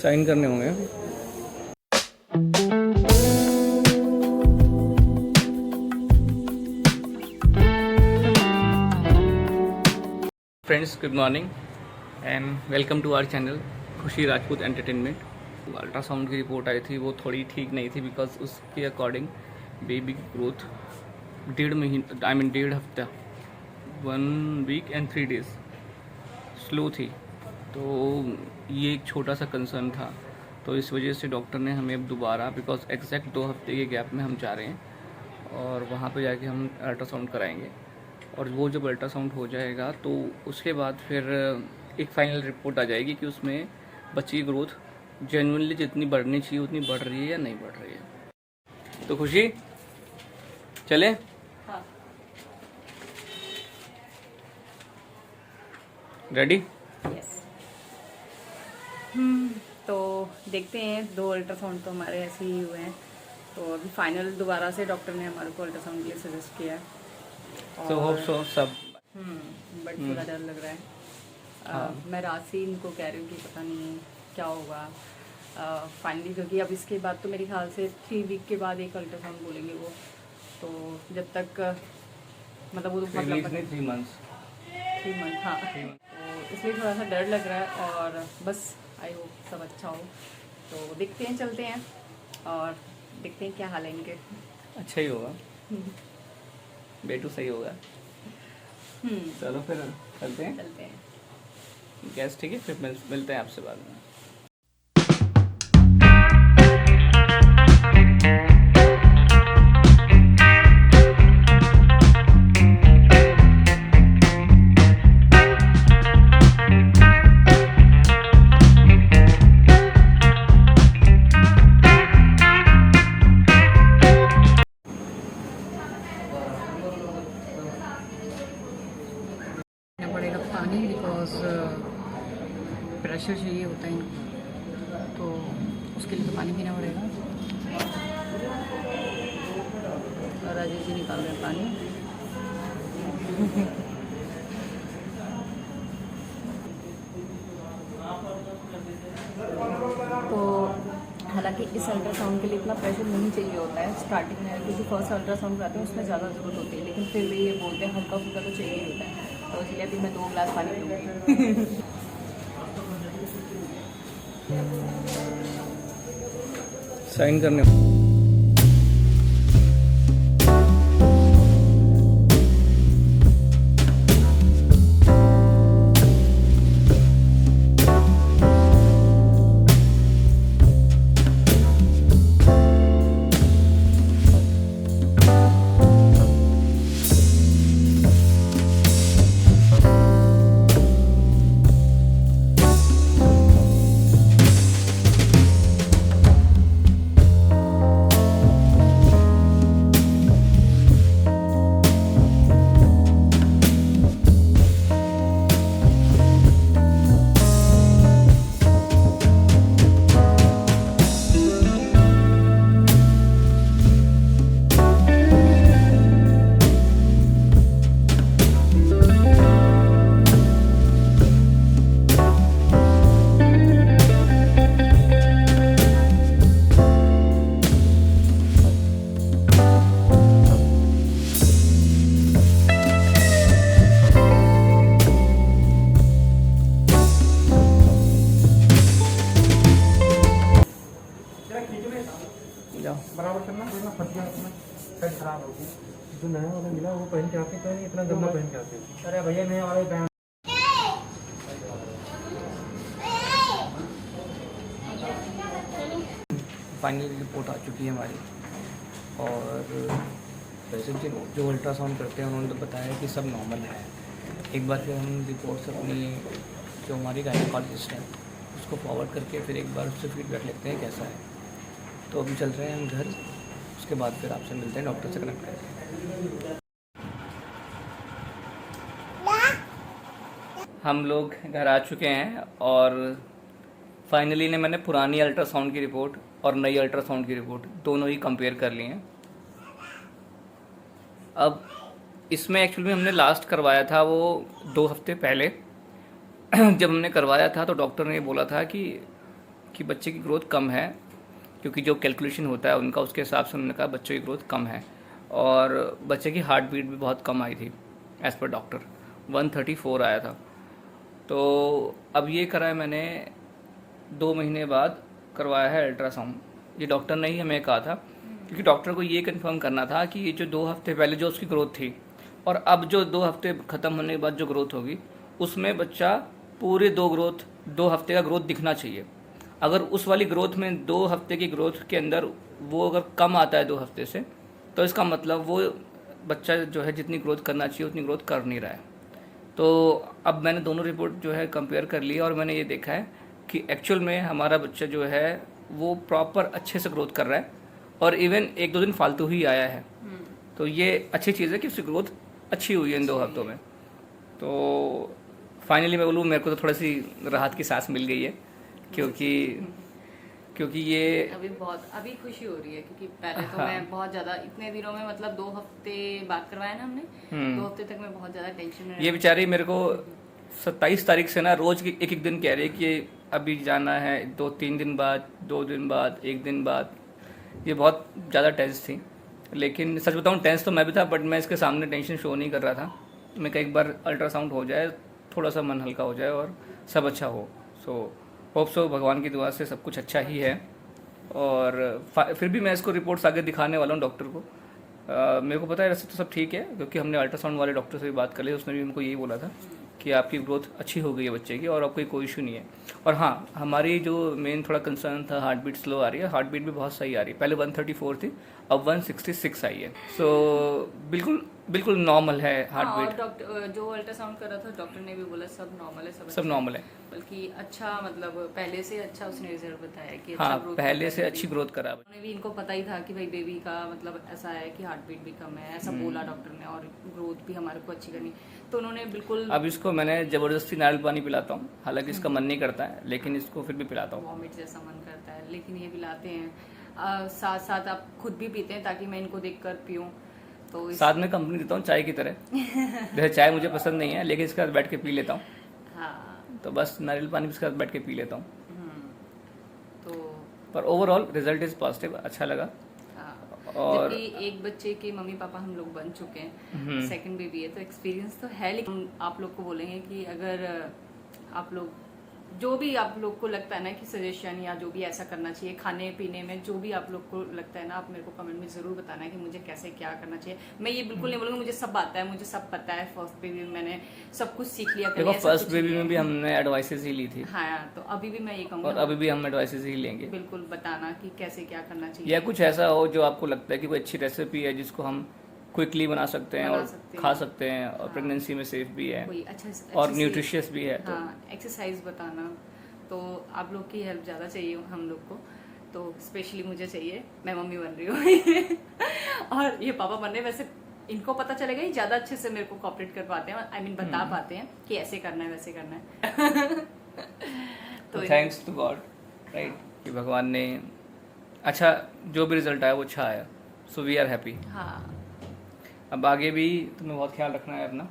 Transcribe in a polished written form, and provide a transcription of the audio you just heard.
Sign करने होंगे। Friends, good morning and welcome to our channel Khushi Rajput entertainment. Ultrasound की report आई थी, वो थोड़ी ठीक नहीं थी बिकॉज उसके अकॉर्डिंग बेबी की ग्रोथ डेढ़ हफ्ता 1 वीक एंड 3 डेज स्लो थी। तो ये एक छोटा सा कंसर्न था, तो इस वजह से डॉक्टर ने हमें अब दोबारा, बिकॉज एग्जैक्ट 2 हफ्ते के गैप में हम जा रहे हैं और वहाँ पे जाके हम अल्ट्रासाउंड कराएंगे। और वो जब अल्ट्रासाउंड हो जाएगा तो उसके बाद फिर एक फाइनल रिपोर्ट आ जाएगी कि उसमें बच्ची की ग्रोथ जेन्युइनली जितनी बढ़नी चाहिए उतनी बढ़ रही है या नहीं बढ़ रही है। तो खुशी चले? हाँ। रेडी? यस। तो देखते हैं, 2 अल्ट्रासाउंड तो हमारे ऐसे ही हुए हैं, तो अभी फाइनल दोबारा से डॉक्टर ने हमारे को अल्ट्रासाउंड के लिए सजेस्ट किया है। सो होप सो सब। बट थोड़ा डर लग रहा है। हाँ। मैं रात से इनको कह रही हूँ कि पता नहीं क्या होगा फाइनली, क्योंकि अब इसके बाद तो मेरे ख्याल से 3 वीक के बाद एक अल्ट्रासाउंड बोलेंगे वो, तो जब तक मतलब वो तो बहुत लंबा 3 मंथ्स। 3 मंथ, हाँ। तो इसलिए थोड़ा सा डर लग रहा है और बस आई होप सब अच्छा हो। तो देखते हैं, चलते हैं और देखते हैं क्या हाल है इनके। अच्छा ही होगा, बेटू सही होगा। चलो फिर चलते हैं। चलते हैं। गैस ठीक है, फिर मिलते हैं आपसे बाद में। पड़ेगा पानी, बिकॉज प्रेशर चाहिए होता है इनको, तो उसके लिए तो पानी पीना पड़ेगा। और राजेश जी निकाल रहे हैं पानी। तो हालांकि इस अल्ट्रासाउंड के लिए इतना प्रेशर नहीं चाहिए होता है स्टार्टिंग में, क्योंकि फर्स्ट अल्ट्रासाउंड कराते हैं उसमें ज़्यादा ज़रूरत होती है, लेकिन फिर भी ये बोलते हैं हल्का फुल्का तो चाहिए ही होता है। तो इसलिए अभी मैं 2 गिलास पानी पीऊँगी। साइन करने होंगे। बराबर करना, वरना फट गया अपना पैंट खराब होगी। जो नया वाला मिला वो पहन के आते, पहन इतना गंदा पहन के आते। अरे भैया नया वाला ही पहन। फाइनल रिपोर्ट आ चुकी है हमारी, और वैसे जो अल्ट्रासाउंड करते हैं उन्होंने तो बताया कि सब नॉर्मल है। एक बार फिर हम रिपोर्ट्स अपनी जो हमारी गायनेकोलॉजिस्ट है उसको फॉरवर्ड करके फिर एक बार उससे फीडबैक लेते हैं कैसा है। तो अभी चल रहे हैं हम घर, उसके बाद फिर आपसे मिलते हैं, डॉक्टर से कनेक्ट करके। हम लोग घर आ चुके हैं और फाइनली ने मैंने पुरानी अल्ट्रासाउंड की रिपोर्ट और नई अल्ट्रासाउंड की रिपोर्ट दोनों ही कंपेयर कर ली हैं। अब इसमें एक्चुअली हमने लास्ट करवाया था वो 2 हफ्ते पहले। जब हमने करवाया था तो डॉक्टर ने बोला था कि कि बच्चे की ग्रोथ कम है, क्योंकि जो कैलकुलेशन होता है उनका, उसके हिसाब से उन्होंने कहा बच्चों की ग्रोथ कम है। और बच्चे की हार्ट बीट भी बहुत कम आई थी एज़ पर डॉक्टर, 134 आया था। तो अब ये करा है मैंने 2 महीने बाद करवाया है अल्ट्रासाउंड। ये डॉक्टर ने ही हमें कहा था, क्योंकि डॉक्टर को ये कंफर्म करना था कि ये जो 2 हफ्ते पहले जो उसकी ग्रोथ थी और अब जो 2 हफ्ते ख़त्म होने के बाद जो ग्रोथ होगी, उसमें बच्चा पूरे 2 हफ्ते का ग्रोथ दिखना चाहिए। अगर उस वाली ग्रोथ में 2 हफ्ते की ग्रोथ के अंदर वो अगर कम आता है 2 हफ्ते से, तो इसका मतलब वो बच्चा जो है जितनी ग्रोथ करना चाहिए उतनी ग्रोथ कर नहीं रहा है। तो अब मैंने दोनों रिपोर्ट जो है कंपेयर कर ली और मैंने ये देखा है कि एक्चुअल में हमारा बच्चा जो है वो प्रॉपर अच्छे से ग्रोथ कर रहा है, और इवन 1-2 दिन फालतू ही आया है। तो ये अच्छी चीज़ है कि उसकी ग्रोथ अच्छी हुई है इन 2 हफ्तों में। तो फाइनली मैं बोलूँ, मेरे को तो थोड़ी सी राहत की सांस मिल गई है, क्योंकि ये अभी खुशी हो रही है, क्योंकि पहले तो मैं बहुत ज्यादा इतने दिनों में, मतलब 2 हफ्ते बाद करवाया ना हमने, 2 हफ्ते तक मैं बहुत ज्यादा टेंशन में। ये बेचारी मेरे को 27 तारीख से ना रोज की एक दिन कह रही है कि अभी जाना है, 2-3 दिन बाद, 2 दिन बाद, 1 दिन बाद। ये बहुत ज़्यादा टेंस थी, लेकिन सच बताऊँ टेंस तो मैं भी था, बट मैं इसके सामने टेंशन शो नहीं कर रहा था। मैं कहा एक बार अल्ट्रासाउंड हो जाए, थोड़ा सा मन हल्का हो जाए और सब अच्छा हो। सो होप सो, भगवान की दुआ से सब कुछ अच्छा ही है। और फिर भी मैं इसको रिपोर्ट्स आगे दिखाने वाला हूँ डॉक्टर को। मेरे को पता है वैसे तो सब ठीक है, क्योंकि हमने अल्ट्रासाउंड वाले डॉक्टर से भी बात कर ली, उसने भी हमको यही बोला था कि आपकी ग्रोथ अच्छी हो गई है बच्चे की और अब कोई इशू नहीं है। और हाँ, हमारी जो मेन थोड़ा कंसर्न था, हार्ट बीट स्लो आ रही है, हार्ट बीट भी बहुत सही आ रही है। पहले 134 थी, अब 166 आई है। सो बिल्कुल नॉर्मल है हार्ट बीट। और डॉक्टर जो अल्ट्रासाउंड कर रहा था, डॉक्टर ने भी बोला सब नॉर्मल है, सब नॉर्मल है, बल्कि अच्छा, मतलब पहले से अच्छा उसने रिजल्ट बताया कि हाँ, पहले से अच्छी ग्रोथ करा। उन्होंने भी इनको पता ही था कि भाई बेबी का मतलब ऐसा है कि हार्ट बीट भी कम है, ऐसा बोला डॉक्टर ने, और ग्रोथ भी हमारे को अच्छी करनी, तो उन्होंने बिल्कुल। अब इसको मैंने ज़बरदस्ती नारियल पानी पिलाता हूँ, हालांकि इसका मन नहीं करता है, लेकिन इसको फिर भी पिलाता हूँ। वॉमिट जैसा मन करता है, लेकिन ये पिलाते हैं। साथ साथ आप खुद भी पीते हैं, ताकि मैं इनको देखकर पीऊँ। तो साथ में कंपनी देता हूँ चाय की तरह। वैसे चाय मुझे पसंद नहीं है, लेकिन इसके साथ बैठ के पी लेता हूँ। हाँ, तो बस नारियल पानी इसके साथ बैठ के पी लेता हूँ। तो पर ओवरऑल रिजल्ट इज पॉजिटिव, अच्छा लगा। और जबकि एक बच्चे के मम्मी पापा हम लोग बन चुके हैं, सेकंड बेबी है, तो एक्सपीरियंस तो है। लेकिन आप लोग को बोलेंगे कि अगर आप लोग जो भी आप लोग को लगता है ना कि सजेशन या जो भी ऐसा करना चाहिए खाने पीने में, जो भी आप लोग को लगता है ना, आप मेरे को कमेंट में जरूर बताना है कि मुझे कैसे क्या करना चाहिए। मैं ये बिल्कुल नहीं बोलूँगी मुझे सब आता है, मुझे सब पता है। फर्स्ट बेबी में मैंने सब कुछ सीख लिया। देखो, फर्स्ट बेबी में भी हमने एडवाइसेस ही ली थी। हाँ, तो अभी भी मैं ये कहूँगी, और अभी भी हम एडवाइसेस ही लेंगे। बिल्कुल बताना कि कैसे क्या करना चाहिए, या कुछ ऐसा हो जो आपको लगता है कि कोई अच्छी रेसिपी है जिसको हम क्विकली बना सकते हैं और खा सकते हैं, और प्रेगनेंसी में सेफ भी है और न्यूट्रिशियस भी है। हाँ, एक्सरसाइज बताना। तो आप लोग की हेल्प ज़्यादा चाहिए हम लोग को, तो स्पेशली मुझे चाहिए। मैं मम्मी बन रही हूँ और ये पापा बन रहे हैं। वैसे इनको पता चलेगा ही, ज़्यादा अच्छे से मेरे को कोऑपरेट कर पाते हैं, आई मीन बता पाते हैं कि ऐसे करना है वैसे करना है। तो थैंक्स टू गॉड, राइट, कि भगवान ने अच्छा जो भी रिजल्ट आया वो अच्छा आया। So we are happy. हाँ, अब आगे भी तुम्हें बहुत ख्याल रखना है अपना।